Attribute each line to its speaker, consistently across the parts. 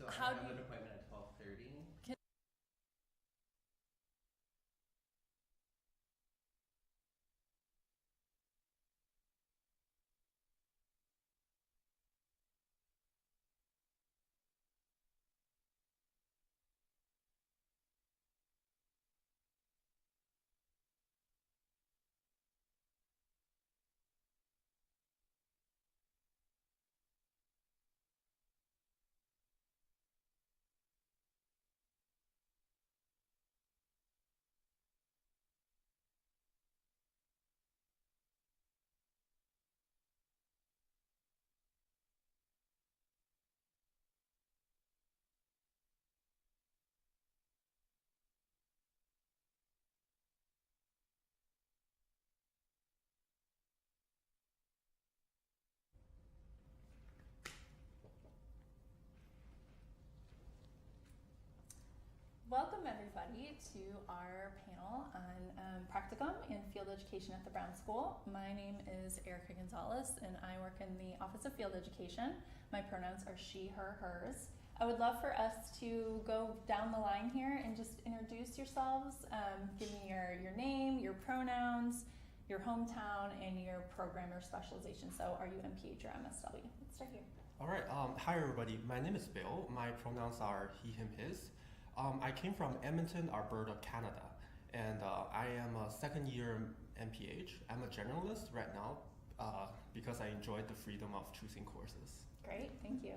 Speaker 1: So I have an appointment at 12:30.
Speaker 2: Welcome everybody to our panel on Practicum and Field Education at the Brown School. My name is Erica Gonzalez and I work in the Office of Field Education. My pronouns are she, her, hers. I would love for us to go down the line here and just introduce yourselves. Give me your name, your pronouns, your hometown, and your program or specialization. So are you MPH or MSW? Let's start here.
Speaker 3: All right. Hi everybody. My name is Bill. My pronouns are he, him, his. I came from Edmonton, Alberta, Canada, and I am a second year MPH. I'm a generalist right now because I enjoyed the freedom of choosing courses.
Speaker 2: Great, thank you.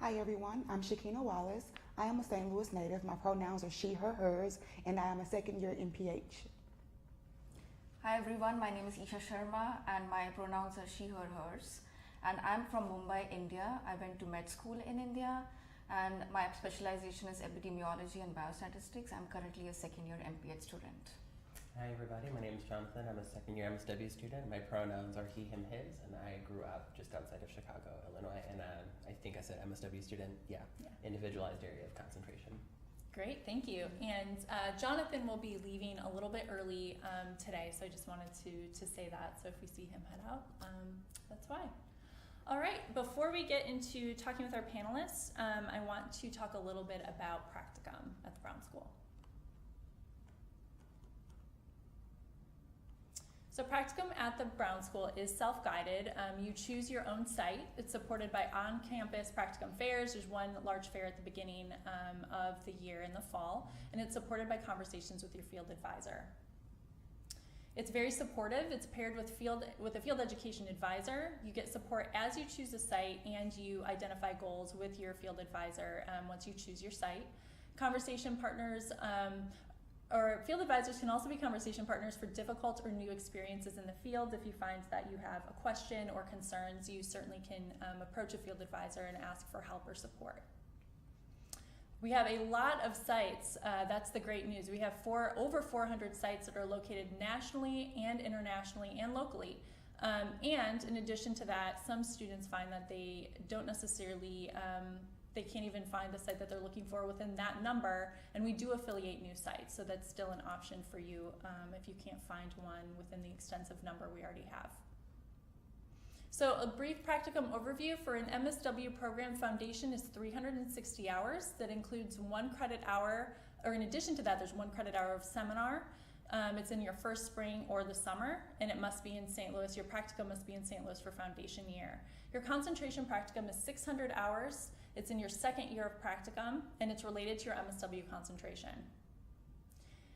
Speaker 4: Hi everyone, I'm Shakina Wallace. I am a St. Louis native. My pronouns are she, her, hers, and I am a second year MPH.
Speaker 5: Hi everyone, my name is Isha Sharma and my pronouns are she, her, hers. And I'm from Mumbai, India. I went to med school in India. And my specialization is epidemiology and biostatistics. I'm currently a second year MPH student.
Speaker 1: Hi everybody, my name is Jonathan. I'm a second year MSW student. My pronouns are he, him, his, and I grew up just outside of Chicago, Illinois, and I think I said MSW student, yeah. Individualized area of concentration.
Speaker 2: Great, thank you. And Jonathan will be leaving a little bit early today, so I just wanted to say that. So if we see him head out, that's why. All right, before we get into talking with our panelists, I want to talk a little bit about Practicum at the Brown School. So Practicum at the Brown School is self-guided. You choose your own site. It's supported by on-campus Practicum fairs. There's one large fair at the beginning of the year in the fall, and it's supported by conversations with your field advisor. It's very supportive. It's paired with a field education advisor. You get support as you choose a site and you identify goals with your field advisor once you choose your site. Conversation partners or field advisors can also be conversation partners for difficult or new experiences in the field. If you find that you have a question or concerns, you certainly can approach a field advisor and ask for help or support. We have a lot of sites. That's the great news. We have over 400 sites that are located nationally and internationally and locally. And in addition to that, some students find that they don't necessarily, they can't even find the site that they're looking for within that number, and we do affiliate new sites, so that's still an option for you if you can't find one within the extensive number we already have. So a brief Practicum overview for an MSW program foundation is 360 hours. That includes 1 credit hour, or in addition to that, there's 1 credit hour of seminar. It's in your first spring or the summer, and it must be in St. Louis. Your Practicum must be in St. Louis for foundation year. Your concentration Practicum is 600 hours. It's in your second year of Practicum, and it's related to your MSW concentration.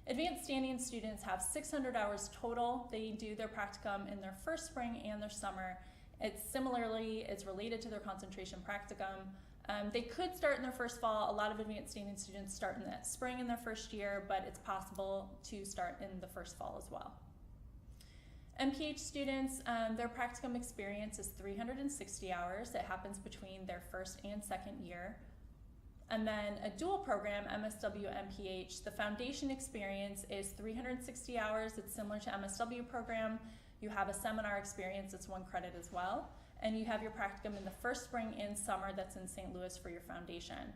Speaker 2: Advanced standing students have 600 hours total. They do their Practicum in their first spring and their summer. It's related to their concentration Practicum. They could start in their first fall. A lot of advanced standing students start in the spring in their first year, but it's possible to start in the first fall as well. MPH students, their Practicum experience is 360 hours. It happens between their first and second year. And then a dual program, MSW MPH, the foundation experience is 360 hours. It's similar to MSW program. You have a seminar experience, it's 1 credit as well. And you have your Practicum in the first spring and summer that's in St. Louis for your foundation.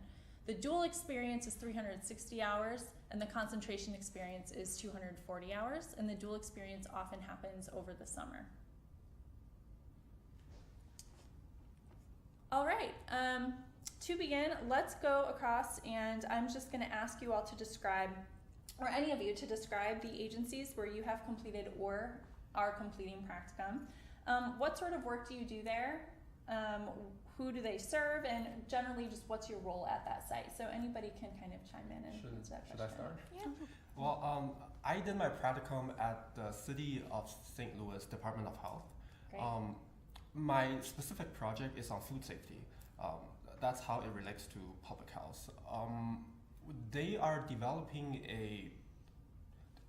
Speaker 2: The dual experience is 360 hours, and the concentration experience is 240 hours, and the dual experience often happens over the summer. All right, To begin, let's go across, and I'm just going to ask you all to describe, or any of you to describe, the agencies where you have completed or are completing practicum. What sort of work do you do there? Who do they serve? And generally, just what's your role at that site? So anybody can kind of chime in and answer that question.
Speaker 3: Should I start?
Speaker 2: Yeah.
Speaker 3: Well, I did my practicum at the City of St. Louis Department of Health.
Speaker 2: Great.
Speaker 3: My specific project is on food safety. That's how it relates to public health. They are developing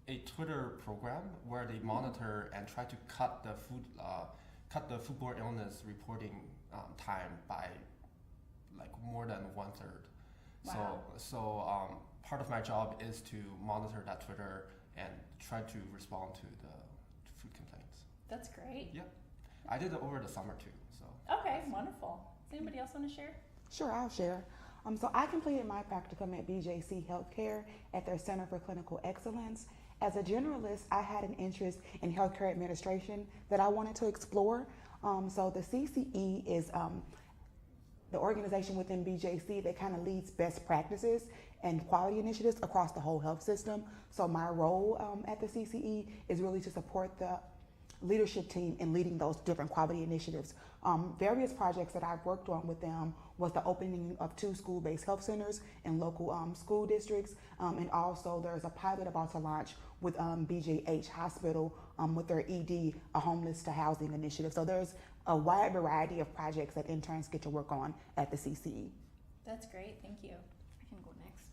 Speaker 3: a Twitter program where they monitor and try to cut the foodborne illness reporting time by like more than 1/3.
Speaker 2: Wow.
Speaker 3: So part of my job is to monitor that Twitter and try to respond to the food complaints.
Speaker 2: That's great.
Speaker 3: Yeah, I did it over the summer too. So
Speaker 2: Okay, wonderful. Does anybody else want to share?
Speaker 4: Sure, I'll share. So I completed my practicum at BJC Healthcare at their Center for Clinical Excellence. As a generalist, I had an interest in healthcare administration that I wanted to explore. So the CCE is the organization within BJC that kind of leads best practices and quality initiatives across the whole health system. So my role at the CCE is really to support the leadership team in leading those different quality initiatives. Various projects that I've worked on with them was the opening of 2 school-based health centers in local school districts, and also there's a pilot about to launch with BJH Hospital with their ED, a homeless to housing initiative. So there's a wide variety of projects that interns get to work on at the CCE.
Speaker 2: That's great, thank you.
Speaker 5: I can go next.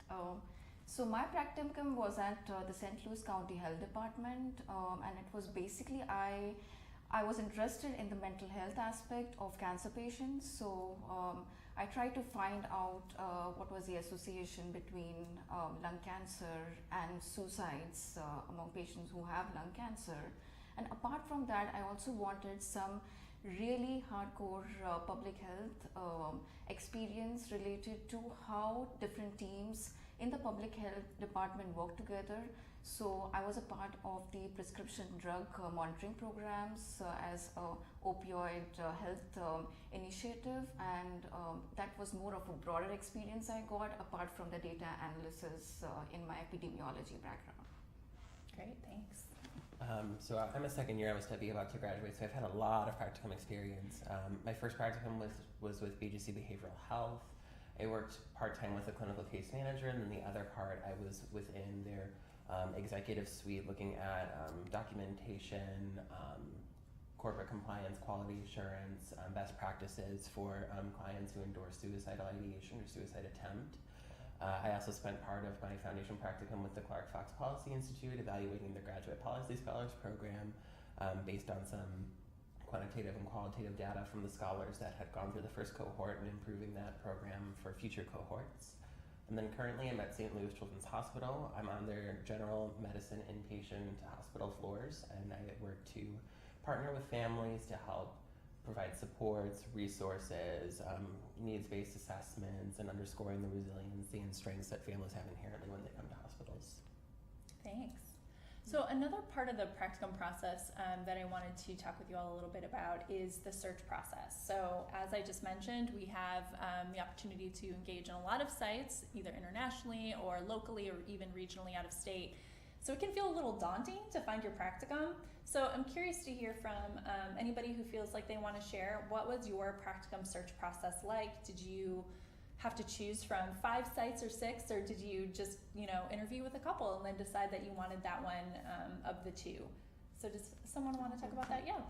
Speaker 5: So my practicum was at the St. Louis County Health Department, and it was basically I was interested in the mental health aspect of cancer patients. So I tried to find out what was the association between lung cancer and suicides among patients who have lung cancer. And apart from that, I also wanted some really hardcore public health experience related to how different teams in the public health department work together. So I was a part of the prescription drug monitoring programs as a opioid health initiative, and that was more of a broader experience I got apart from the data analysis in my epidemiology background.
Speaker 2: Great, thanks.
Speaker 1: So I'm a second year MSW about to graduate, so I've had a lot of practicum experience. My first practicum was with BGC Behavioral Health. I worked part-time with a clinical case manager, and then the other part I was within their executive suite looking at documentation, corporate compliance, quality assurance, best practices for clients who endorse suicidal ideation or suicide attempt. I also spent part of my foundation practicum with the Clark Fox Policy Institute evaluating the Graduate Policy Scholars Program based on some quantitative and qualitative data from the scholars that had gone through the first cohort and improving that program for future cohorts. And then currently I'm at St. Louis Children's Hospital. I'm on their general medicine inpatient hospital floors, and I work to partner with families to help provide supports, resources, needs-based assessments, and underscoring the resiliency and strengths that families have inherently when they come to hospitals.
Speaker 2: Thanks. So another part of the practicum process that I wanted to talk with you all a little bit about is the search process. So as I just mentioned, we have the opportunity to engage in a lot of sites, either internationally or locally or even regionally out of state. So it can feel a little daunting to find your practicum. So I'm curious to hear from anybody who feels like they want to share. What was your practicum search process like? Did you have to choose from 5 sites or 6, or did you just, interview with a couple and then decide that you wanted that one of the 2? So does someone want to talk about that? Yeah.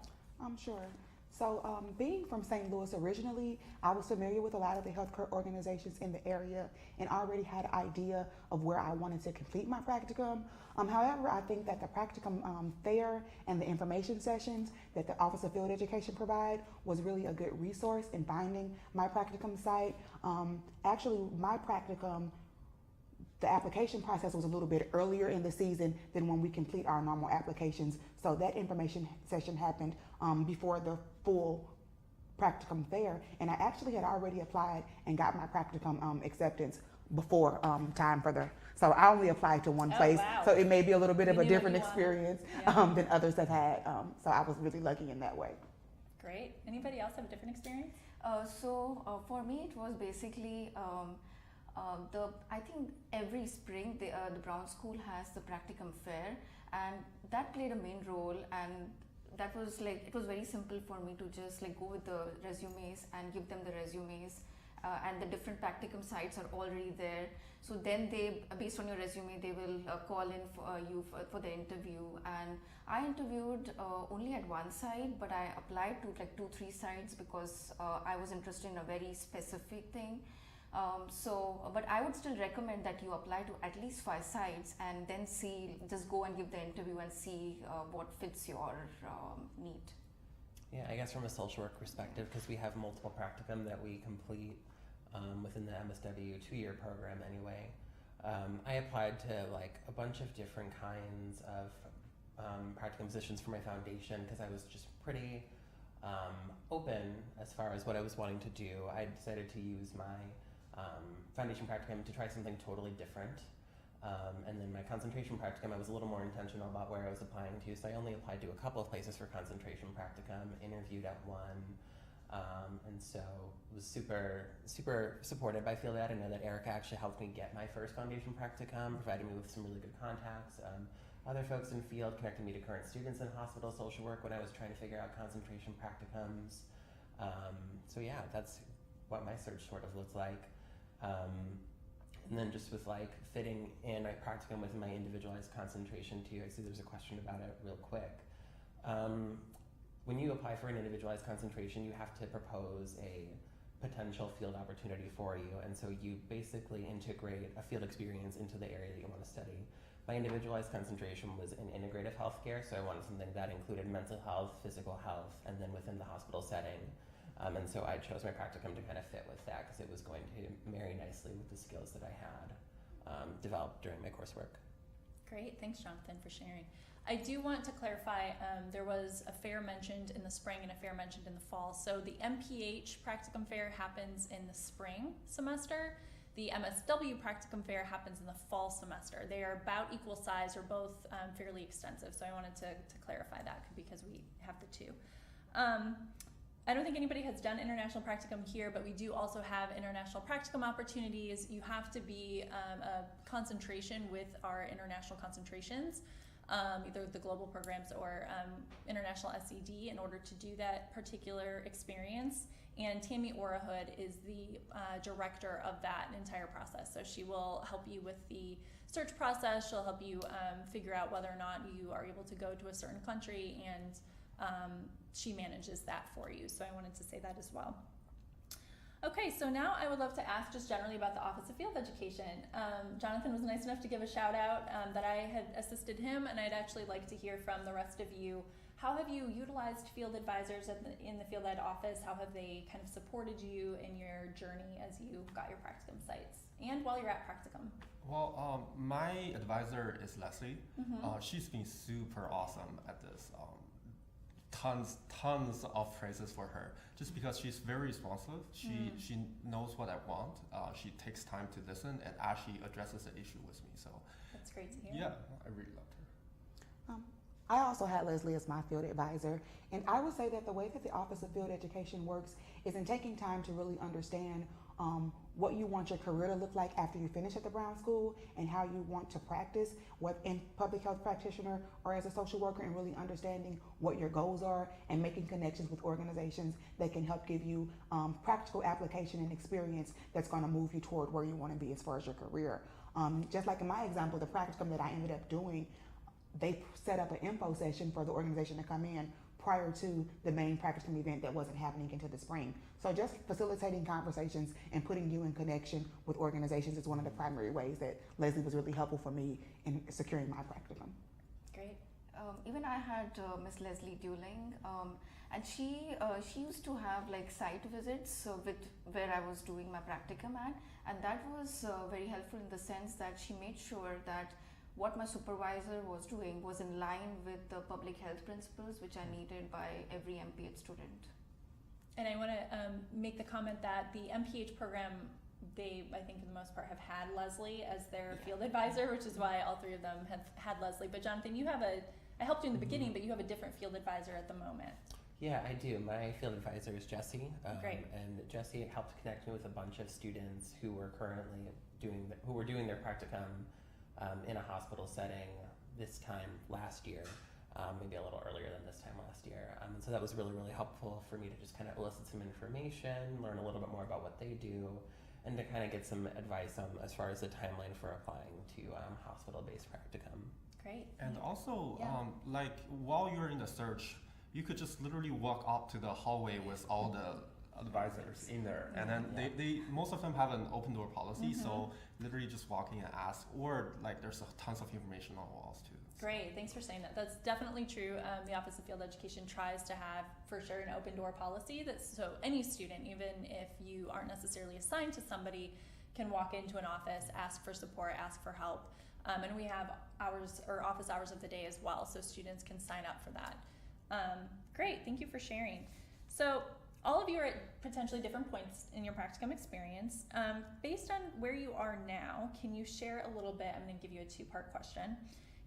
Speaker 4: Sure. So being from St. Louis originally, I was familiar with a lot of the healthcare organizations in the area and already had an idea of where I wanted to complete my practicum. However, I think that the practicum fair and the information sessions that the Office of Field Education provide was really a good resource in finding my practicum site. Actually, my practicum, the application process was a little bit earlier in the season than when we complete our normal applications. So that information session happened before the full practicum fair, and I actually had already applied and got my practicum acceptance before time for so I only applied to one place.
Speaker 2: Wow.
Speaker 4: So it may be a little bit of a different
Speaker 2: what you
Speaker 4: experience
Speaker 2: Yeah.
Speaker 4: Than others have had. So I was really lucky in that way.
Speaker 2: Great. Anybody else have a different experience?
Speaker 5: For me, it was basically I think every spring the Brown School has the Practicum fair, and that played a main role. And that was like, it was very simple for me to just like go with the resumes and give them the resumes. And the different Practicum sites are already there. So then they, based on your resume, they will call in for you for the interview. And I interviewed only at one site, but I applied to like 2-3 sites because I was interested in a very specific thing. But I would still recommend that you apply to at least 5 sites and then just go and give the interview and see what fits your need.
Speaker 1: Yeah, I guess from a social work perspective, because we have multiple practicum that we complete within the MSW 2-year program anyway. I applied to like a bunch of different kinds of practicum positions for my foundation because I was just pretty open as far as what I was wanting to do. I decided to use my foundation practicum to try something totally different. And then my concentration practicum, I was a little more intentional about where I was applying to, so I only applied to a couple of places for concentration practicum, interviewed at one, and so was super supported by Fieldwork. I know that Erica actually helped me get my first foundation practicum, provided me with some really good contacts. Other folks in field connected me to current students in hospital social work when I was trying to figure out concentration practicums. So yeah, that's what my search sort of looked like. And then just with like fitting in my practicum with my individualized concentration too, I see there's a question about it real quick. When you apply for an individualized concentration, you have to propose a potential field opportunity for you. And so you basically integrate a field experience into the area that you want to study. My individualized concentration was in integrative healthcare, so I wanted something that included mental health, physical health, and then within the hospital setting. And so I chose my practicum to kind of fit with that because it was going to marry nicely with the skills that I had developed during my coursework.
Speaker 2: Great, thanks Jonathan for sharing. I do want to clarify, there was a fair mentioned in the spring and a fair mentioned in the fall. So the MPH practicum fair happens in the spring semester. The MSW practicum fair happens in the fall semester. They are about equal size or both fairly extensive. So I wanted to clarify that because we have the two. I don't think anybody has done international practicum here, but we do also have international practicum opportunities. You have to be a concentration with our international concentrations, either the global programs or international SED in order to do that particular experience. And Tammy Orahood is the director of that entire process. So she will help you with the search process. She'll help you figure out whether or not you are able to go to a certain country, and she manages that for you. So I wanted to say that as well. Okay, so now I would love to ask just generally about the Office of Field Education. Jonathan was nice enough to give a shout out that I had assisted him, and I'd actually like to hear from the rest of you. How have you utilized field advisors in the field ed office? How have they kind of supported you in your journey as you got your practicum sites and while you're at practicum?
Speaker 3: Well, my advisor is Leslie.
Speaker 2: Mm-hmm.
Speaker 3: She's been super awesome at this. Tons of praises for her, just because she's very responsive. She knows what I want. She takes time to listen and actually addresses the issue with me. So
Speaker 2: that's great to hear.
Speaker 3: Yeah, I really loved her.
Speaker 4: I also had Leslie as my field advisor, and I would say that the way that the Office of Field Education works is in taking time to really understand what you want your career to look like after you finish at the Brown School, and how you want to practice, what in public health practitioner or as a social worker, and really understanding what your goals are and making connections with organizations that can help give you practical application and experience that's going to move you toward where you want to be as far as your career. Just like in my example, the practicum that I ended up doing, they set up an info session for the organization to come in prior to the main practicum event that wasn't happening until the spring. So just facilitating conversations and putting you in connection with organizations is one of the primary ways that Leslie was really helpful for me in securing my practicum.
Speaker 2: Great.
Speaker 5: Even I had Miss Leslie Dewling, and she used to have like site visits with where I was doing my practicum at, and that was very helpful in the sense that she made sure that what my supervisor was doing was in line with the public health principles which are needed by every MPH student.
Speaker 2: And I want to make the comment that the MPH program, they, I think for the most part, have had Leslie as their field advisor, which is why all three of them have had Leslie. But Jonathan, you have I helped you in the beginning, but you have a different field advisor at the moment.
Speaker 1: Yeah, I do. My field advisor is Jessie.
Speaker 2: Great.
Speaker 1: And Jessie helped connect me with a bunch of students who were currently doing their practicum in a hospital setting this time last year, maybe a little earlier than this time last year. And so that was really, really helpful for me to just kind of elicit some information, learn a little bit more about what they do, and to kind of get some advice as far as the timeline for applying to hospital-based practicum.
Speaker 2: Great.
Speaker 3: And also,
Speaker 2: Yeah.
Speaker 3: like while you're in the search, you could just literally walk up to the hallway with all the advisors in there, and then they most of them have an open door policy, so literally just walk in and ask, or like there's tons of information on the walls too.
Speaker 2: Great, thanks for saying that. That's definitely true. The Office of Field Education tries to have, for sure, an open door policy that's so any student, even if you aren't necessarily assigned to somebody, can walk into an office, ask for support, ask for help. And we have office hours of the day as well, so students can sign up for that. Great, thank you for sharing. So all of you are at potentially different points in your practicum experience. Based on where you are now, can you share a little bit? I'm going to give you a two-part question.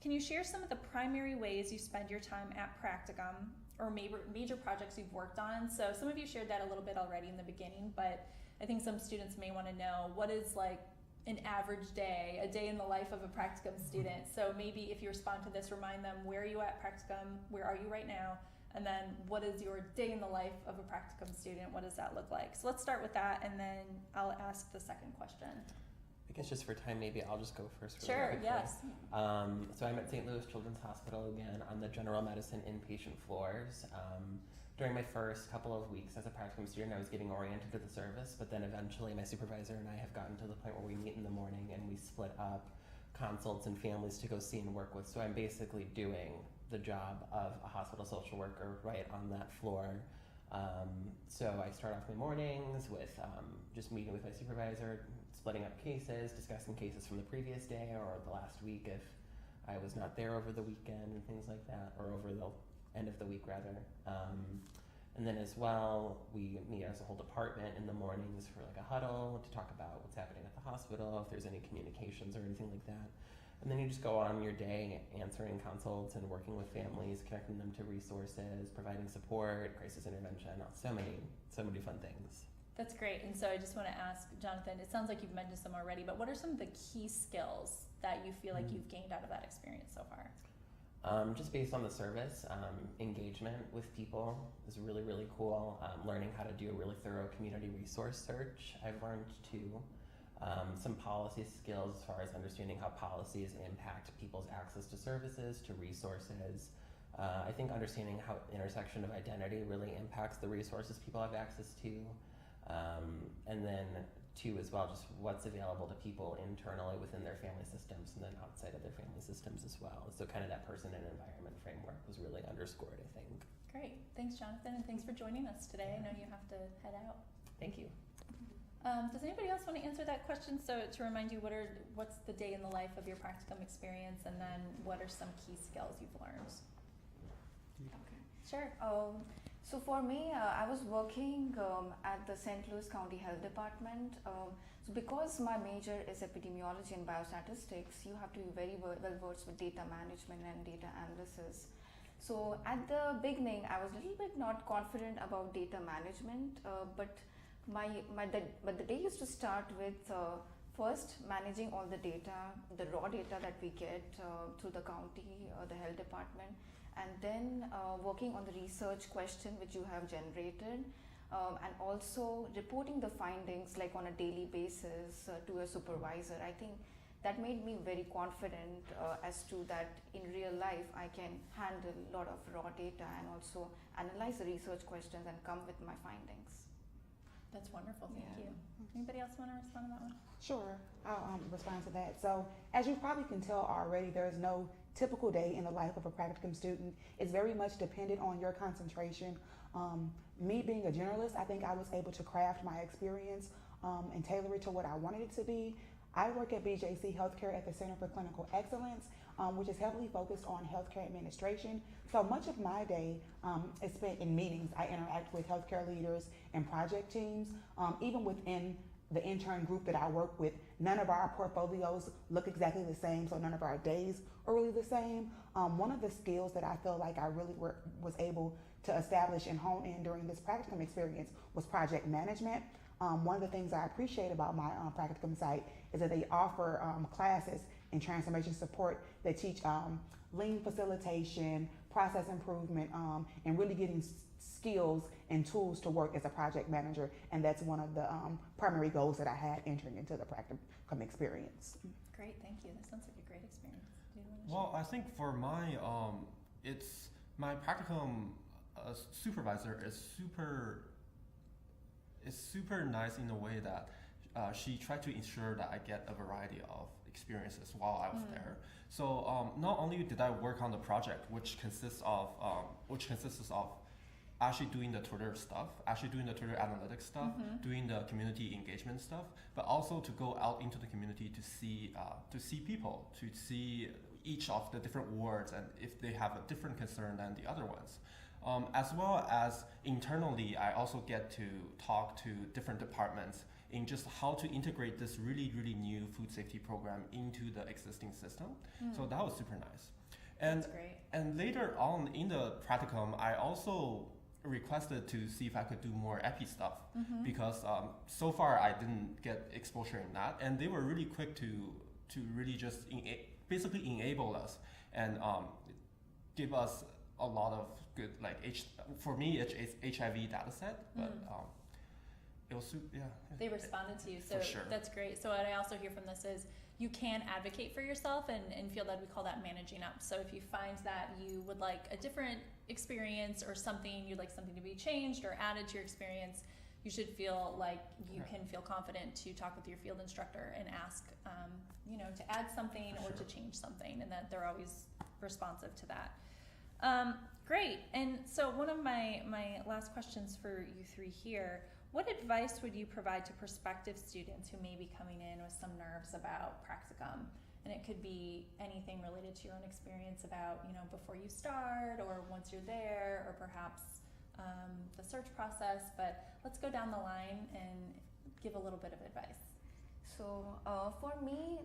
Speaker 2: Can you share some of the primary ways you spend your time at practicum or major projects you've worked on? So some of you shared that a little bit already in the beginning, but I think some students may want to know what is like an average day, a day in the life of a practicum student. So maybe if you respond to this, remind them, where are you at practicum? Where are you right now? And then what is your day in the life of a practicum student? What does that look like? So let's start with that, and then I'll ask the second question.
Speaker 1: I guess just for time, maybe I'll just go first.
Speaker 2: Sure,
Speaker 1: quickly.
Speaker 2: yes.
Speaker 1: So I'm at St. Louis Children's Hospital again on the general medicine inpatient floors. During my first couple of weeks as a practicum student, I was getting oriented to the service, but then eventually my supervisor and I have gotten to the point where we meet in the morning and we split up consults and families to go see and work with. So I'm basically doing the job of a hospital social worker right on that floor. So I start off my mornings with just meeting with my supervisor, splitting up cases, discussing cases from the previous day or the last week if I was not there over the weekend and things like that, or over the end of the week rather. And then as well, we meet as a whole department in the mornings for like a huddle to talk about what's happening at the hospital, if there's any communications or anything like that. And then you just go on your day answering consults and working with families, connecting them to resources, providing support, crisis intervention, so many fun things.
Speaker 2: That's great. And so I just want to ask, Jonathan, it sounds like you've mentioned some already, but what are some of the key skills that you feel like you've gained out of that experience so far?
Speaker 1: Just based on the service, engagement with people is really, really cool. Learning how to do a really thorough community resource search, I've learned too. Some policy skills as far as understanding how policies impact people's access to services, to resources. I think understanding how intersection of identity really impacts the resources people have access to. And then two as well, just what's available to people internally within their family systems and then outside of their family systems as well. So kind of that person and environment framework was really underscored, I think. Great.
Speaker 2: Thanks, Jonathan, and thanks for joining us today. I know you have to head out.
Speaker 1: Thank you.
Speaker 2: Does anybody else want to answer that question? So to remind you, what's the day in the life of your practicum experience, and then what are some key skills you've learned?
Speaker 5: Okay.
Speaker 2: Sure.
Speaker 5: So for me, I was working at the St. Louis County Health Department. So because my major is epidemiology and biostatistics, you have to be very well versed with data management and data analysis. So at the beginning, I was a little bit not confident about data management, but the day used to start with first managing all the data, the raw data that we get through the county, the health department, and then working on the research question which you have generated, and also reporting the findings like on a daily basis to a supervisor. I think that made me very confident as to that in real life I can handle a lot of raw data and also analyze the research questions and come with my findings.
Speaker 2: That's wonderful. Thank you. Anybody else want to respond to that one?
Speaker 4: Sure, I'll respond to that. So as you probably can tell already, there's no typical day in the life of a practicum student. It's very much dependent on your concentration. Me being a generalist, I think I was able to craft my experience and tailor it to what I wanted it to be. I work at BJC Healthcare at the Center for Clinical Excellence, which is heavily focused on healthcare administration. So much of my day is spent in meetings. I interact with healthcare leaders and project teams. Even within the intern group that I work with, none of our portfolios look exactly the same, so none of our days are really the same. One of the skills that I feel like I really was able to establish and hone in during this practicum experience was project management. One of the things I appreciate about my practicum site is that they offer classes in transformation support that teach lean facilitation, process improvement, and really getting skills and tools to work as a project manager. And that's one of the primary goals that I had entering into the practicum experience.
Speaker 2: Great, thank you. That sounds like a great experience. Do you wanna
Speaker 3: Well, I think for my it's my practicum supervisor is super nice in a way that she tried to ensure that I get a variety of experiences while I was there. So not only did I work on the project, which consists of actually doing the Twitter stuff, actually doing the Twitter analytics stuff, doing the community engagement stuff, but also to go out into the community to see people, to see each of the different wards and if they have a different concern than the other ones. As well as internally, I also get to talk to different departments in just how to integrate this really, really new food safety program into the existing system. So that was super nice.
Speaker 2: That's great.
Speaker 3: And later on in the practicum, I also requested to see if I could do more epi stuff because so far I didn't get exposure in that, and they were really quick to really just basically enable us and give us a lot of good, like for me it's HIV data set, but it was
Speaker 2: They responded to you, so
Speaker 3: for sure.
Speaker 2: That's great. So what I also hear from this is you can advocate for yourself and feel that we call that managing up. So if you find that you would like a different experience or something, you'd like something to be changed or added to your experience, you should feel like you can feel confident to talk with your field instructor and ask, to add something or to change something, and that they're always responsive to that. Great. And so one of my last questions for you three here, what advice would you provide to prospective students who may be coming in with some nerves about practicum? And it could be anything related to your own experience about, before you start or once you're there, or perhaps the search process. But let's go down the line and give a little bit of advice.
Speaker 5: So for me,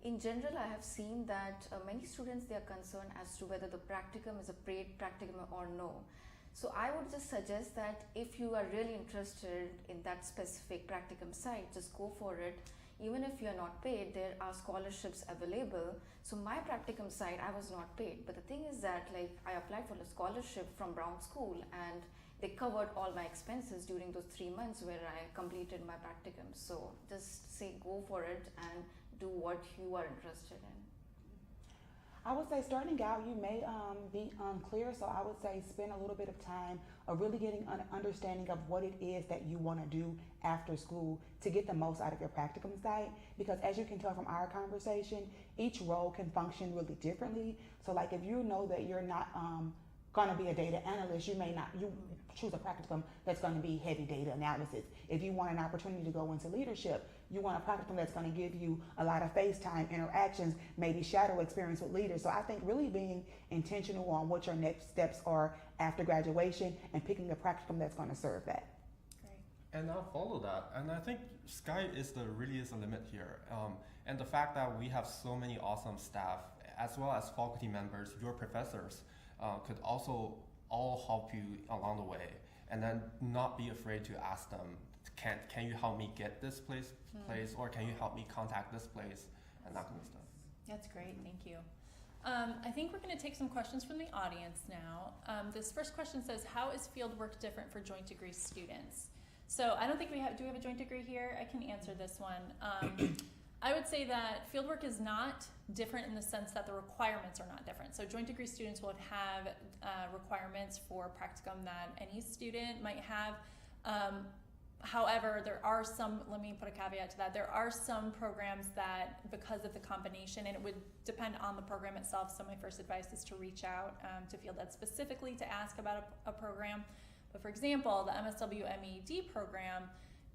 Speaker 5: in general, I have seen that many students, they are concerned as to whether the practicum is a paid practicum or no. So I would just suggest that if you are really interested in that specific practicum site, just go for it. Even if you are not paid, there are scholarships available. So my practicum site, I was not paid. But the thing is that I applied for a scholarship from Brown School, and they covered all my expenses during those 3 months where I completed my practicum. So just say go for it and do what you are interested in.
Speaker 4: I would say starting out, you may be unclear, so I would say spend a little bit of time of really getting an understanding of what it is that you want to do after school to get the most out of your practicum site. Because as you can tell from our conversation, each role can function really differently. So if you know that you're not going to be a data analyst, you choose a practicum that's going to be heavy data analysis. If you want an opportunity to go into leadership, you want a practicum that's going to give you a lot of face time interactions, maybe shadow experience with leaders. So I think really being intentional on what your next steps are after graduation and picking a practicum that's going to serve that.
Speaker 2: Great.
Speaker 3: And I'll follow that. And I think sky really is the limit here. And the fact that we have so many awesome staff, as well as faculty members, your professors, could also all help you along the way, and then not be afraid to ask them, can you help me get this place, or can you help me contact this place, and that kind of stuff.
Speaker 2: That's great, thank you. I think we're going to take some questions from the audience now. This first question says, how is fieldwork different for joint degree students? So I don't think do we have a joint degree here? I can answer this one. I would say that fieldwork is not different in the sense that the requirements are not different. So joint degree students will have requirements for practicum that any student might have. However, there are some, let me put a caveat to that, there are some programs that, because of the combination, and it would depend on the program itself, so my first advice is to reach out to Field Ed specifically to ask about a program. But for example, the MSW MED program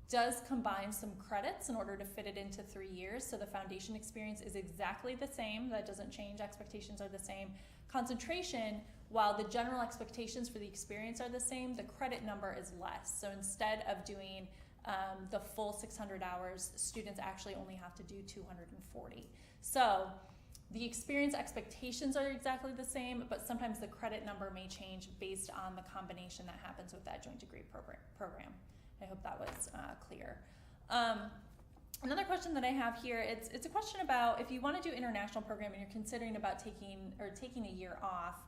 Speaker 2: does combine some credits in order to fit it into 3 years. So the foundation experience is exactly the same. That doesn't change. Expectations are the same. Concentration, while the general expectations for the experience are the same, the credit number is less. So instead of doing the full 600 hours, students actually only have to do 240. So the experience expectations are exactly the same, but sometimes the credit number may change based on the combination that happens with that joint degree program. I hope that was clear. Another question that I have here, it's a question about if you want to do international program and you're considering about taking a year off,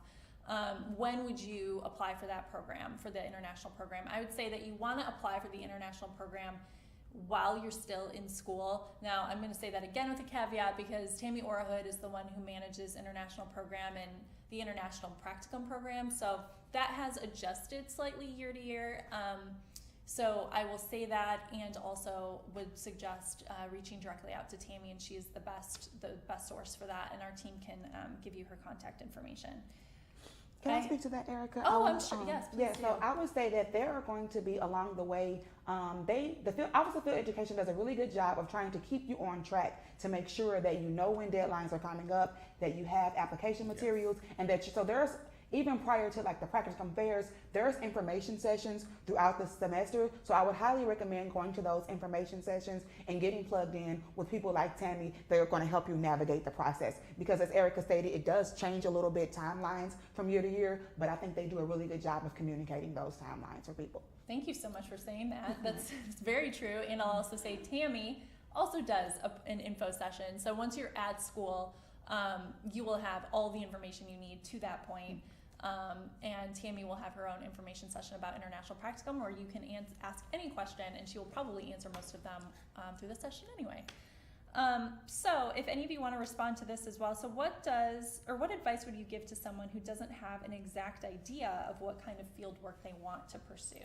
Speaker 2: when would you apply for that program, for the international program? I would say that you want to apply for the international program while you're still in school. Now, I'm going to say that again with a caveat because Tammy Orahood is the one who manages international program and the International Practicum program, so that has adjusted slightly year to year. So I will say that, and also would suggest reaching directly out to Tammy, and she is the best source for that, and our team can give you her contact information.
Speaker 4: Can I speak to that, Erica?
Speaker 2: Oh, I'm sure. Yes, please do.
Speaker 4: So I would say that there are going to be along the way. Office of Field Education does a really good job of trying to keep you on track to make sure that you know when deadlines are coming up, that you have application materials, and that so there's even prior to like the Practicum fairs, there's information sessions throughout the semester. So I would highly recommend going to those information sessions and getting plugged in with people like Tammy that are going to help you navigate the process. Because as Erica stated, it does change a little bit timelines from year to year, but I think they do a really good job of communicating those timelines for people.
Speaker 2: Thank you so much for saying that. That's very true. And I'll also say Tammy also does an info session. So once you're at school, you will have all the information you need to that point. And Tammy will have her own information session about International Practicum, where you can ask any question, and she will probably answer most of them through the session anyway. So if any of you want to respond to this as well, so what advice would you give to someone who doesn't have an exact idea of what kind of field work they want to pursue?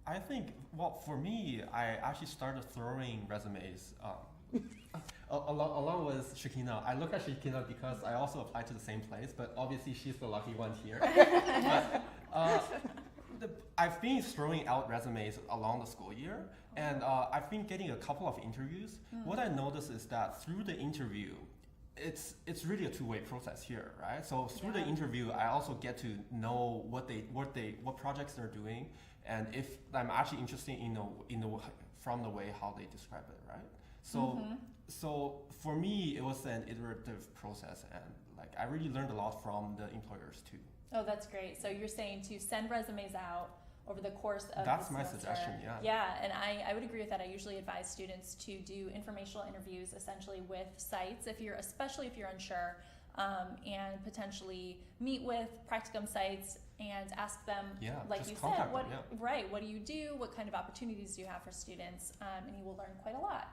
Speaker 3: I think, well, for me, I actually started throwing resumes along with Shakina. I look at Shakina because I also applied to the same place, but obviously she's the lucky one here. But I've been throwing out resumes along the school year, and I've been getting a couple of interviews. What I noticed is that through the interview, it's really a two-way process here, right? So through the interview, I also get to know what projects they're doing, and if I'm actually interested from the way how they describe it, right? So so for me, it was an iterative process, and like I really learned a lot from the employers too.
Speaker 2: Oh, that's great. So you're saying to send resumes out over the course of
Speaker 3: That's
Speaker 2: the
Speaker 3: my
Speaker 2: semester.
Speaker 3: suggestion, yeah.
Speaker 2: Yeah, and I would agree with that. I usually advise students to do informational interviews essentially with sites, especially if you're unsure, and potentially meet with Practicum sites and ask them, like you said, what do you do? What kind of opportunities do you have for students? And you will learn quite a lot.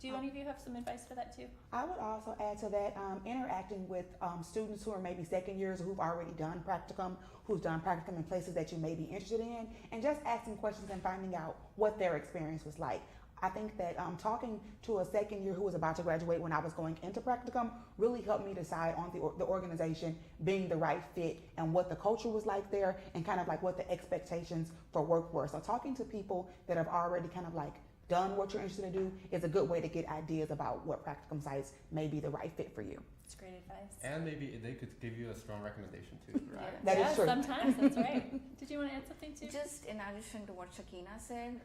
Speaker 2: Do any of you have some advice for that too?
Speaker 4: I would also add to that, interacting with students who are maybe second years who've already done Practicum, who's done Practicum in places that you may be interested in, and just asking questions and finding out what their experience was like. I think that talking to a second year who was about to graduate when I was going into Practicum really helped me decide on the organization being the right fit and what the culture was like there and kind of like what the expectations for work were. So talking to people that have already kind of like done what you're interested to do is a good way to get ideas about what Practicum sites may be the right fit for you.
Speaker 2: It's great advice.
Speaker 3: And maybe they could give you a strong recommendation too, right?
Speaker 4: That is true.
Speaker 2: Sometimes, that's right. Did you want to add something too?
Speaker 5: Just in addition to what Shakina said,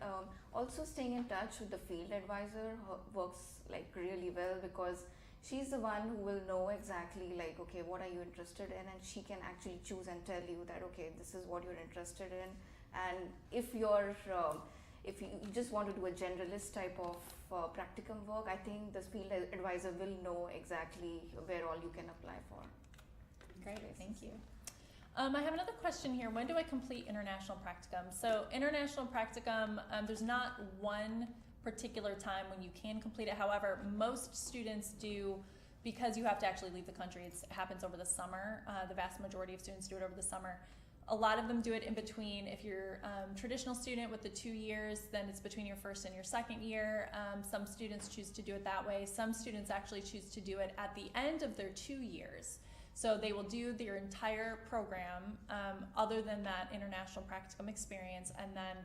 Speaker 5: also staying in touch with the field advisor works like really well, because she's the one who will know exactly like, okay, what are you interested in, and she can actually choose and tell you that, okay, this is what you're interested in. And if you're if you just want to do a generalist type of Practicum work, I think the field advisor will know exactly where all you can apply for.
Speaker 2: Great, thank you. I have another question here. When do I complete International Practicum? So International Practicum, there's not one particular time when you can complete it. However, most students do, because you have to actually leave the country. It happens over the summer. The vast majority of students do it over the summer. A lot of them do it in between. If you're a traditional student with the 2 years, then it's between your first and your second year. Some students choose to do it that way. Some students actually choose to do it at the end of their 2 years. So they will do their entire program other than that International Practicum experience, and then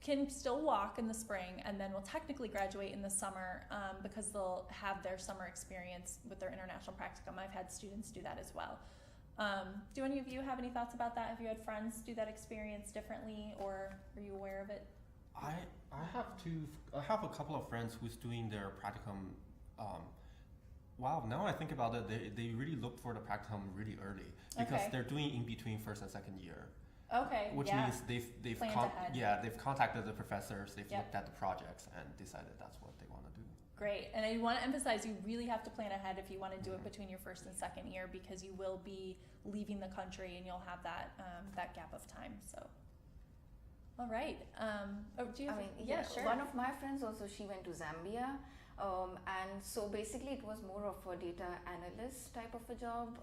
Speaker 2: can still walk in the spring, and then will technically graduate in the summer because they'll have their summer experience with their International Practicum. I've had students do that as well. Do any of you have any thoughts about that? Have you had friends do that experience differently, or are you aware of it?
Speaker 3: I have a couple of friends who's doing their Practicum Wow, now I think about it, they really look for the practicum really early because
Speaker 2: Okay.
Speaker 3: they're doing in between first and second year.
Speaker 2: Okay.
Speaker 3: Which
Speaker 2: yeah.
Speaker 3: means they've
Speaker 2: Planned ahead.
Speaker 3: they've contacted the professors, they've
Speaker 2: Yep.
Speaker 3: looked at the projects and decided that's what they want to do.
Speaker 2: Great. And I want to emphasize you really have to plan ahead if you want to do it
Speaker 3: Mhm.
Speaker 2: between your first and second year, because you will be leaving the country and you'll have that that gap of time. So, all right. Do you
Speaker 5: I
Speaker 2: have?
Speaker 5: mean,
Speaker 2: yeah, sure.
Speaker 5: One of my friends also, she went to Zambia, and so basically it was more of a data analyst type of a job.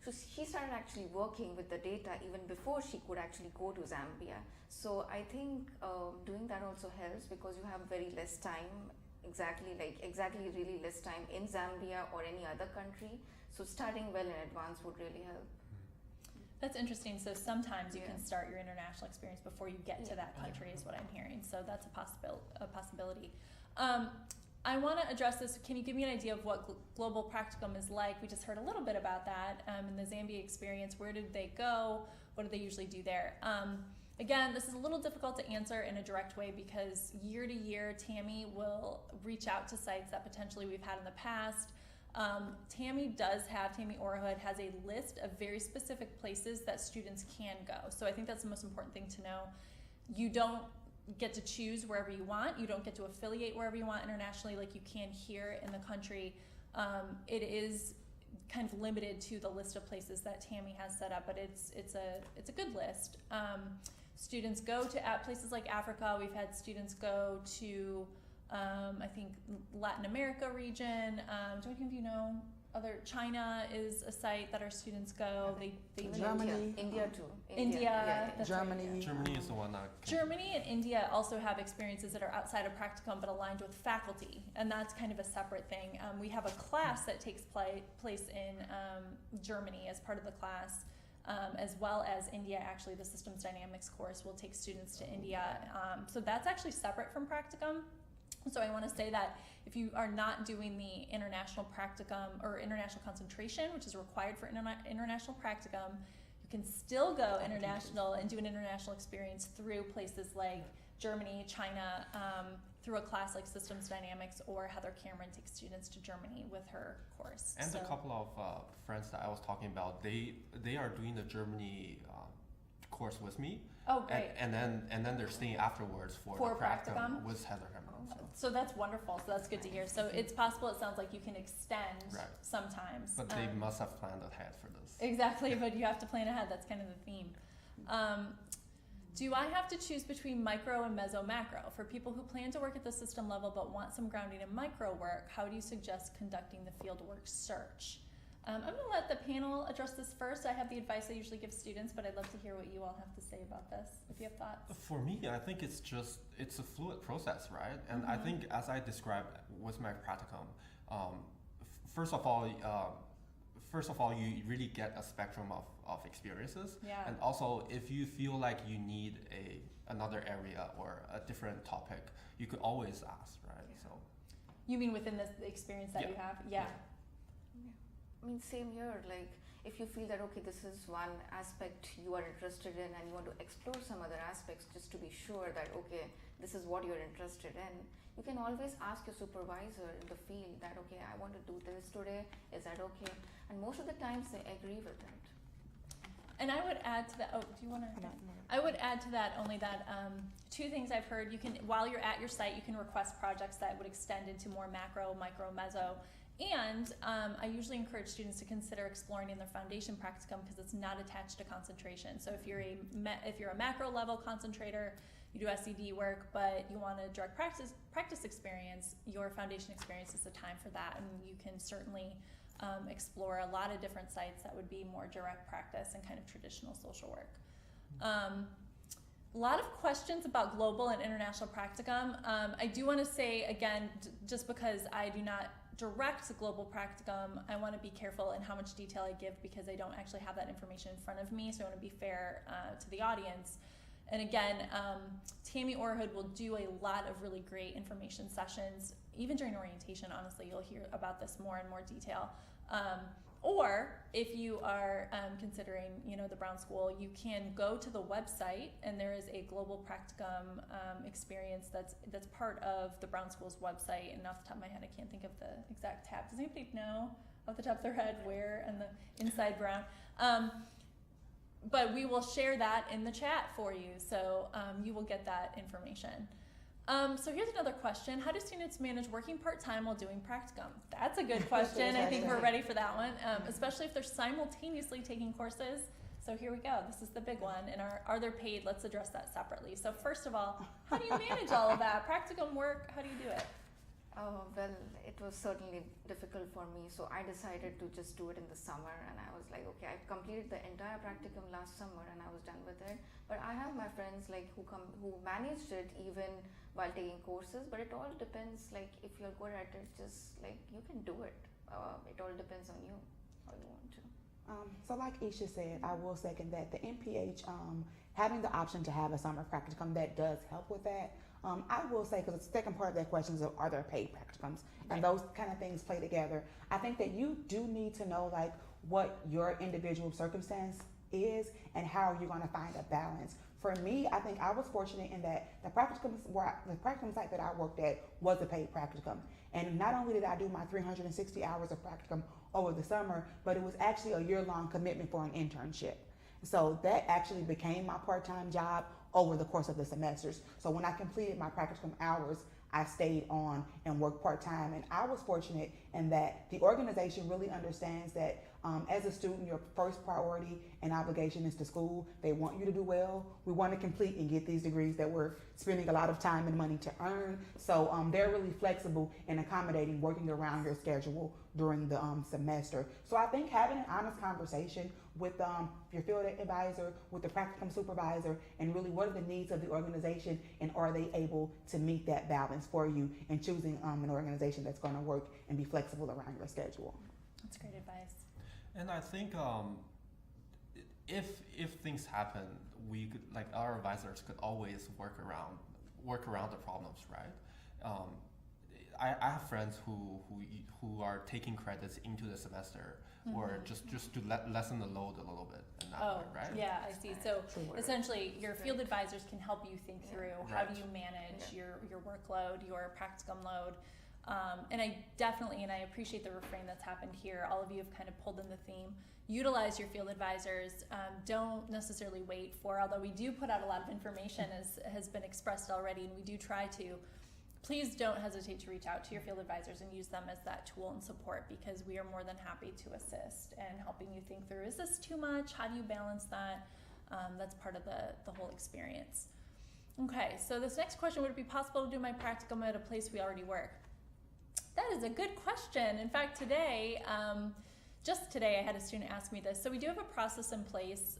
Speaker 5: So she started actually working with the data even before she could actually go to Zambia. So I think doing that also helps because you have very less time, exactly really less time in Zambia or any other country. So starting well in advance would really help.
Speaker 2: That's interesting. So sometimes you
Speaker 5: Yeah.
Speaker 2: can start your international experience before you get to
Speaker 5: Yeah.
Speaker 2: that country, is what I'm hearing. So that's a possibility. I want to address this. Can you give me an idea of what Global Practicum is like? We just heard a little bit about that in the Zambia experience. Where did they go? What do they usually do there? Again, this is a little difficult to answer in a direct way because year to year, Tammy will reach out to sites that potentially we've had in the past. Tammy Orahood has a list of very specific places that students can go. So I think that's the most important thing to know. You don't get to choose wherever you want. You don't get to affiliate wherever you want internationally like you can here in the country. It is kind of limited to the list of places that Tammy has set up, but it's a good list. Students go to places like Africa. We've had students go to I think Latin America region. Do any of you know China is a site that our students go. They
Speaker 5: Even
Speaker 4: Germany.
Speaker 5: India too.
Speaker 2: India,
Speaker 5: Yeah.
Speaker 2: that's
Speaker 4: Germany.
Speaker 2: right.
Speaker 3: Germany is the one that
Speaker 2: Germany and India also have experiences that are outside of practicum but aligned with faculty, and that's kind of a separate thing. We have a class that takes place in Germany as part of the class, as well as India. Actually, the Systems Dynamics course will take students to India, so that's actually separate from practicum. So I want to say that if you are not doing the international practicum or international concentration, which is required for international practicum, you can still go international and do an international experience through places like Germany, China, through a class like Systems Dynamics, or Heather Cameron takes students to Germany with her course.
Speaker 3: and a couple of friends that I was talking about, they are doing the Germany course with me.
Speaker 2: Oh, great.
Speaker 3: And then they're staying afterwards for
Speaker 2: For
Speaker 3: the practicum
Speaker 2: practicum?
Speaker 3: with Heather Cameron.
Speaker 2: So that's wonderful. So that's good to hear. So it's possible. It sounds like you can extend
Speaker 3: Right.
Speaker 2: sometimes.
Speaker 3: But they must have planned ahead for this.
Speaker 2: Exactly, but you have to plan ahead. That's kind of the theme. Do I have to choose between micro and meso-macro? For people who plan to work at the system level but want some grounding in micro work, how do you suggest conducting the fieldwork search? I'm going to let the panel address this first. I have the advice I usually give students, but I'd love to hear what you all have to say about this, if you have thoughts.
Speaker 3: For me, I think it's a fluid process, right? And I think, as I described with my practicum, first of all, you really get a spectrum of experiences.
Speaker 2: Yeah.
Speaker 3: And also, if you feel like you need another area or a different topic, you could always ask, right?
Speaker 5: Yeah.
Speaker 3: So.
Speaker 2: You mean within this experience that
Speaker 3: Yeah.
Speaker 2: you have? Yeah.
Speaker 5: I mean, same here. Like, if you feel that okay, this is one aspect you are interested in, and you want to explore some other aspects, just to be sure that okay, this is what you're interested in, you can always ask your supervisor in the field that okay, I want to do this today. Is that okay? And most of the times they agree with it.
Speaker 2: And I would add to that. Oh, do you want to? I would add to that only that two things I've heard. You can, while you're at your site, you can request projects that would extend into more macro, micro, meso. And I usually encourage students to consider exploring in their foundation practicum because it's not attached to concentration. So if you're a macro level concentrator, you do SED work, but you want a direct practice experience, your foundation experience is the time for that, and you can certainly explore a lot of different sites that would be more direct practice and kind of traditional social work. A lot of questions about global and international practicum. I do want to say again, just because I do not direct global practicum, I want to be careful in how much detail I give because I don't actually have that information in front of me, so I want to be fair to the audience. And again, Tammy Orahood will do a lot of really great information sessions. Even during orientation, honestly, you'll hear about this more in more detail. Or if you are considering, the Brown School, you can go to the website, and there is a global practicum experience that's part of the Brown School's website. And off the top of my head, I can't think of the exact tab. Does anybody know off the top of their head where and the inside Brown? But we will share that in the chat for you, so you will get that information. So here's another question. How do students manage working part-time while doing practicum? That's a good question. I think we're ready for that one, especially if they're simultaneously taking courses. So here we go. This is the big one. And are they paid? Let's address that separately. So first of all, how do you manage all of that? Practicum work, how do you do it?
Speaker 5: Well, it was certainly difficult for me, so I decided to just do it in the summer, and I was like, okay, I completed the entire practicum last summer and I was done with it. But I have my friends who managed it even while taking courses, but it all depends, if you're good at it, just you can do it. It all depends on you, how you want to.
Speaker 4: So like Isha said, I will second that. The MPH, having the option to have a summer practicum, that does help with that. I will say, because the second part of that question is, are there paid practicums? And those kind of things play together. I think that you do need to know what your individual circumstance is and how you're going to find a balance. For me, I think I was fortunate in that the practicum site that I worked at was a paid practicum. And not only did I do my 360 hours of practicum over the summer, but it was actually a year-long commitment for an internship. So that actually became my part-time job over the course of the semesters. So when I completed my practicum hours, I stayed on and worked part-time. And I was fortunate in that the organization really understands that as a student, your first priority and obligation is to school. They want you to do well. We want to complete and get these degrees that we're spending a lot of time and money to earn. So they're really flexible in accommodating, working around your schedule during the semester. So I think having an honest conversation with your field advisor, with the practicum supervisor, and really what are the needs of the organization, and are they able to meet that balance for you, and choosing an organization that's going to work and be flexible around your schedule.
Speaker 2: That's great advice.
Speaker 3: And I think if things happen, we could, our advisors could always work around the problems, right? I have friends who are taking credits into the semester, or just to lessen the load a little bit in that way, right?
Speaker 2: Yeah, I see. So essentially, your field advisors can help you think through how do you manage your workload, your practicum load. And I definitely, and I appreciate the refrain that's happened here. All of you have kind of pulled in the theme. Utilize your field advisors. Don't necessarily wait for, although we do put out a lot of information, as has been expressed already, and we do try to. Please don't hesitate to reach out to your field advisors and use them as that tool and support, because we are more than happy to assist and helping you think through, is this too much? How do you balance that? That's part of the whole experience. Okay, so this next question, would it be possible to do my practicum at a place we already work? That is a good question. In fact, today, just today, I had a student ask me this. So we do have a process in place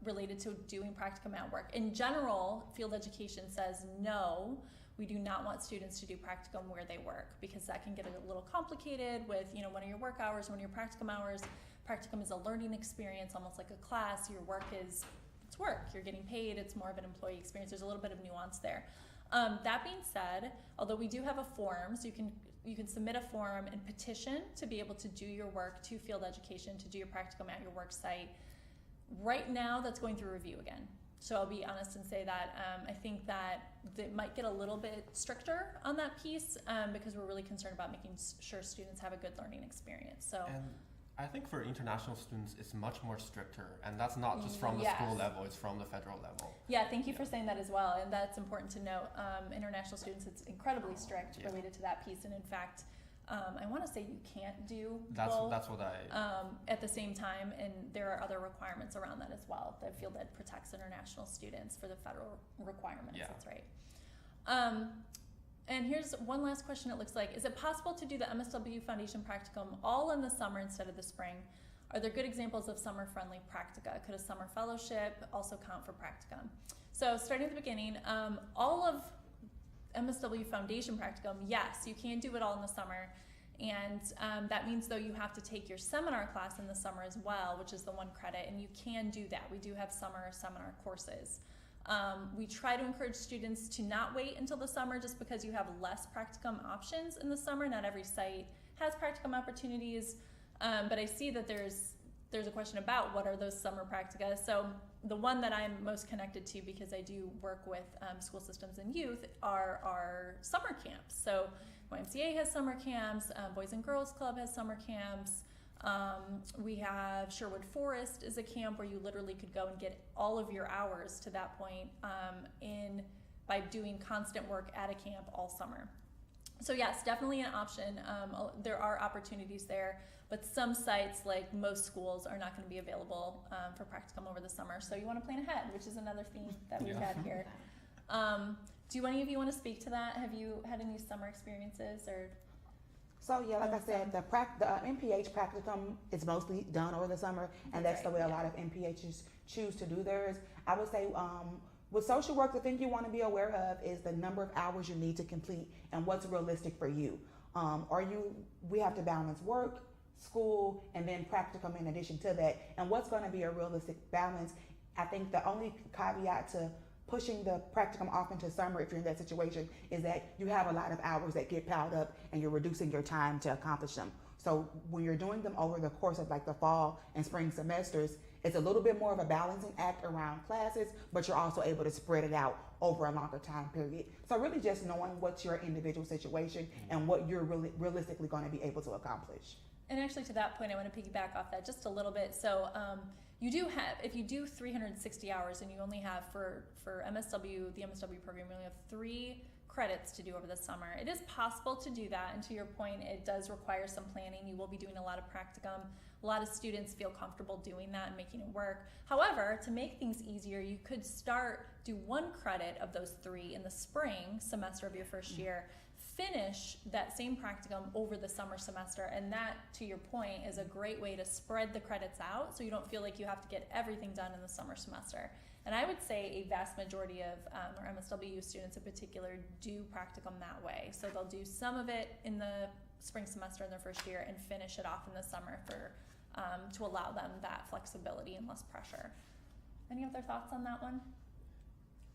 Speaker 2: related to doing practicum at work. In general, field education says no, we do not want students to do practicum where they work, because that can get a little complicated with, one of your work hours, one of your practicum hours. Practicum is a learning experience, almost like a class. Your work it's work. You're getting paid. It's more of an employee experience. There's a little bit of nuance there. That being said, although we do have a form, so you can submit a form and petition to be able to do your work to field education, to do your practicum at your work site. Right now, that's going through review again. So I'll be honest and say that I think that it might get a little bit stricter on that piece, because we're really concerned about making sure students have a good learning experience. So. And
Speaker 3: I think for international students, it's much more stricter, and that's not just from the school level, it's from the federal level.
Speaker 2: Yeah, thank you for saying that as well, and that's important to note. International students, it's incredibly strict related to that piece, and in fact, I want to say you can't do both. That's what I... at the same time, and there are other requirements around that as well. The field ed protects international students for the federal requirements, that's right. And here's one last question, it looks like. Is it possible to do the MSW Foundation Practicum all in the summer instead of the spring? Are there good examples of summer-friendly practica? Could a summer fellowship also count for practicum? So starting at the beginning, all of MSW Foundation Practicum, yes, you can do it all in the summer. And that means, though, you have to take your seminar class in the summer as well, which is the 1 credit, and you can do that. We do have summer seminar courses. We try to encourage students to not wait until the summer, just because you have less practicum options in the summer. Not every site has practicum opportunities. But I see that there's a question about what are those summer practica. So the one that I'm most connected to, because I do work with school systems and youth, are our summer camps. So YMCA has summer camps, Boys and Girls Club has summer camps. We have Sherwood Forest is a camp where you literally could go and get all of your hours to that point by doing constant work at a camp all summer. So yes, definitely an option. There are opportunities there, but some sites, like most schools, are not going to be available for practicum over the summer. So you want to plan ahead, which is another theme that we've had here. Do any of you want to speak to that? Have you had any summer experiences or?
Speaker 4: So yeah, like I said, the MPH practicum is mostly done over the summer, and that's the way a lot of MPHs choose to do theirs. I would say with social work, the thing you want to be aware of is the number of hours you need to complete and what's realistic for you. We have to balance work, school, and then practicum in addition to that. And what's going to be a realistic balance? I think the only caveat to pushing the practicum off into summer, if you're in that situation, is that you have a lot of hours that get piled up and you're reducing your time to accomplish them. So when you're doing them over the course of like the fall and spring semesters, it's a little bit more of a balancing act around classes, but you're also able to spread it out over a longer time period. So really just knowing what's your individual situation and what you're really realistically going to be able to accomplish.
Speaker 2: And actually to that point, I want to piggyback off that just a little bit. So you do have, if you do 360 hours and you only have for MSW, the MSW program, you only have 3 credits to do over the summer. It is possible to do that, and to your point, it does require some planning. You will be doing a lot of practicum. A lot of students feel comfortable doing that and making it work. However, to make things easier, you could do 1 credit of those 3 in the spring semester of your first year, finish that same practicum over the summer semester, and that, to your point, is a great way to spread the credits out so you don't feel like you have to get everything done in the summer semester. And I would say a vast majority of our MSW students in particular do practicum that way. So they'll do some of it in the spring semester in their first year and finish it off in the summer to allow them that flexibility and less pressure. Any other thoughts on that one?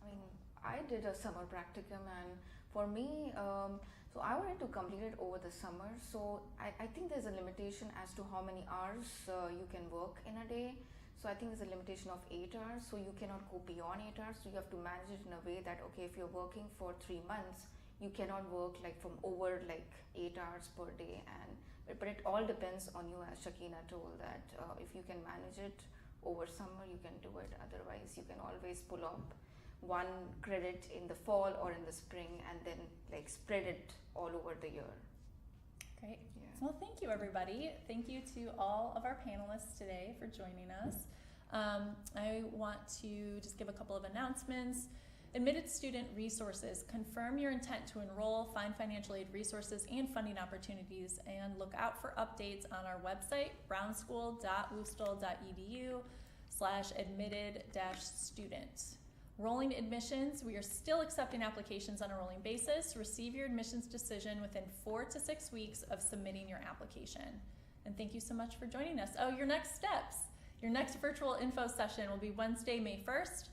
Speaker 5: I mean, I did a summer practicum, and for me, so I wanted to complete it over the summer. So I think there's a limitation as to how many hours you can work in a day. So I think there's a limitation of 8 hours, so you cannot go beyond 8 hours. So you have to manage it in a way that, okay, if you're working for 3 months, you cannot work like from over like 8 hours per day. But it all depends on you, as Shakina told, that if you can manage it over summer, you can do it. Otherwise, you can always pull up 1 credit in the fall or in the spring and then like spread it all over the year.
Speaker 2: Great. Yeah. Well, thank you, everybody. Thank you to all of our panelists today for joining us. I want to just give a couple of announcements. Admitted student resources. Confirm your intent to enroll, find financial aid resources and funding opportunities, and look out for updates on our website, brownschool.woostel.edu/admitted-student. Rolling admissions, we are still accepting applications on a rolling basis. Receive your admissions decision within 4 to 6 weeks of submitting your application. And thank you so much for joining us. Oh, your next steps. Your next virtual info session will be Wednesday, May 1st,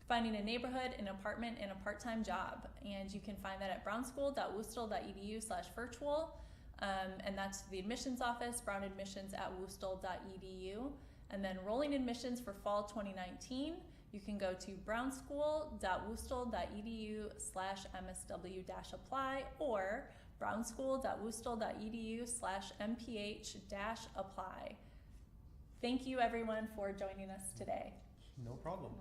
Speaker 2: finding a neighborhood, an apartment, and a part-time job. And you can find that at brownschool.woostel.edu/virtual. And that's the admissions office, brownadmissions@woostel.edu. And then rolling admissions for fall 2019, you can go to brownschool.woostel.edu/MSW-apply or brownschool.woostel.edu/MPH-apply. Thank you, everyone, for joining us today.
Speaker 3: No problem.